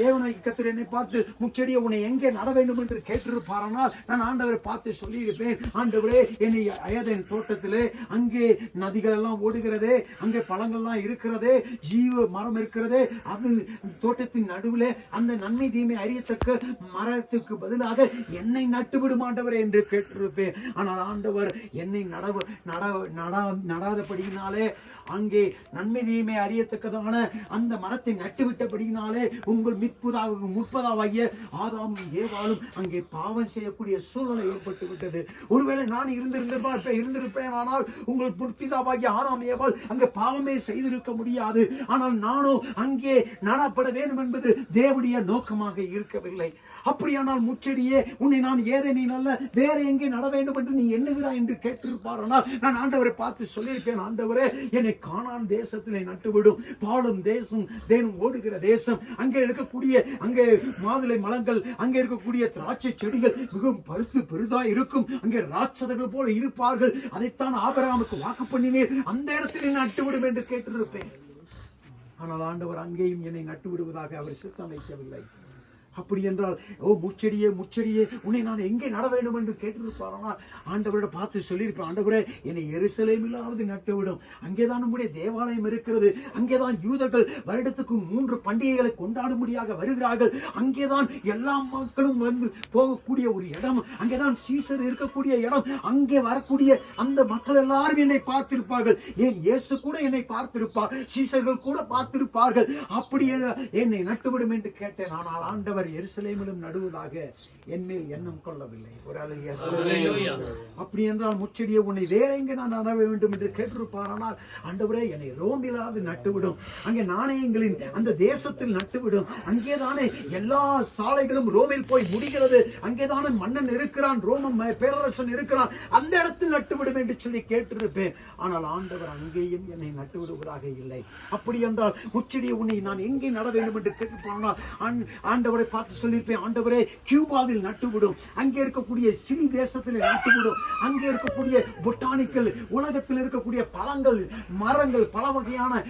தேவனை கர்த்தர் என்னை பார்த்து முச்செடியை உன்னை எங்கே நட வேண்டும் என்று கேட்டிருப்பாரானால் நான் ஆண்டவரை பார்த்து சொல்லியிருப்பேன், ஆண்டவரே என்னை ஏதேன் தோட்டத்திலே அங்கே நதிகள் எல்லாம் ஓடுகிறதே, அங்கே பழங்கள்லாம் இருக்கிறதே, ஜீவ மரம் இருக்கிறதே, அது தோட்டத்தின் நடுவில் அந்த நன்மை தீமை அறியத்தக்க மரத்துக்கு பதிலாக என்னை நட்டு விடும் ஆண்டவரே என்று கேட்டிருப்பேன். ஆனால் ஆண்டவர் என்னை நடாதபடியினாலே அங்கே நன்மை தீமை அறியத்தக்கதான அந்த மரத்தை நட்டுவிட்டபடியினாலே உங்கள் முற்பதாகிய ஆதாம் ஏவாளும் அங்கே பாவம் செய்யக்கூடிய சூழ்நிலை ஏற்பட்டு விட்டது. ஒருவேளை நான் இருந்திருப்பேன், ஆனால் உங்கள் முற்பிதாவாகிய ஆதாம் ஏவாள் அங்கே பாவமே செய்திருக்க முடியாது. ஆனால் நானோ அங்கே நடப்பட வேண்டும் என்பது தேவனுடைய நோக்கமாக இருக்கவில்லை. அப்படியானால் முச்செடியே உன்னை நான் ஏதேனில் அல்ல வேற எங்கே நட வேண்டும் என்று நீ எண்ணுகிறாய் என்று கேட்டிருப்பாரானால் நான் ஆண்டவரை பார்த்து சொல்லியிருப்பேன், ஆண்டவரே என்னை கானான் தேசத்திலே நட்டுவிடும். பாலும் தேசம் தேனும் ஓடுகிற தேசம், அங்கே இருக்கக்கூடிய அங்கே மாதுளை மலங்கள், அங்கே இருக்கக்கூடிய திராட்சை செடிகள் மிகவும் பழுத்து பெரிதாய் இருக்கும், அங்கே ராட்சதர்கள் போல இருப்பார்கள், அதைத்தான் ஆபிரகாமுக்கு வாக்கு பண்ணினீர், அந்த இடத்திலே நட்டுவிடும் என்று கேட்டிருப்பேன். ஆனால் ஆண்டவர் அங்கேயும் என்னை நட்டு விடுவதாக அவர் சித்தம் வைக்கவில்லை. அப்படி என்றால் முச்செடியே உன்னை நான் எங்கே நட வேண்டும் என்று கேட்டிருப்பாரானால் ஆண்டவரை பார்த்து சொல்லியிருப்பேன், ஆண்டவரே என்னை எருசலேமிலாவது நட்டுவிடும். அங்கேதான் நம்முடைய தேவாலயம் இருக்கிறது, அங்கேதான் யூதர்கள் வருடத்துக்கு 3 பண்டிகைகளை கொண்டாடும்படியாக வருகிறார்கள், அங்கேதான் எல்லா மக்களும் வந்து போகக்கூடிய ஒரு இடம், அங்கேதான் சீசர் இருக்கக்கூடிய இடம், அங்கே வரக்கூடிய அந்த மக்கள் எல்லாரும் என்னை பார்த்திருப்பார்கள், ஏன் இயேசு கூட என்னை பார்த்திருப்பார், சீசர்கள் கூட பார்த்திருப்பார்கள். அப்படி என்னை நட்டுவிடும் என்று கேட்டேன். ஆனால் ஆண்டவர் எருசலேமிலும் நடுவதாக என்மேல் எண்ணம் கொள்ளவில்லை. அப்படி என்றால் முச்செடியை உன்னை வேற எங்கே நான் நட வேண்டும் என்று கேட்டிருப்பாரானால் ஆண்டவரே என்னை ரோமிலாவது நட்டுவிடும், அங்கே நாணயங்களின் அந்த தேசத்தில் நட்டுவிடும், அங்கேதானே எல்லா சாலைகளும் ரோமில் போய் முடிகிறது, அங்கேதானே மன்னன் இருக்கிறான், ரோமன் பேரரசன் இருக்கிறான், அந்த இடத்தில் நட்டுவிடும் என்று சொல்லி கேட்டிருப்பேன். ஆனால் ஆண்டவர் அங்கேயும் என்னை நட்டு விடுவதாக இல்லை. அப்படி என்றால் முச்செடியை உன்னை நான் எங்கே நட வேண்டும் என்று கேட்டிருப்பானால் ஆண்டவரை பார்த்து சொல்லியிருப்பேன், ஆண்டவரே கியூபாவில் நட்டுவிடும், அங்கே இருக்கக்கூடிய சிலி தேசத்தில் நட்டுவிடும், அங்கே இருக்கக்கூடிய பொட்டானிக்கல் உலகத்தில் இருக்கக்கூடிய பழங்கள் மரங்கள் பல வகையான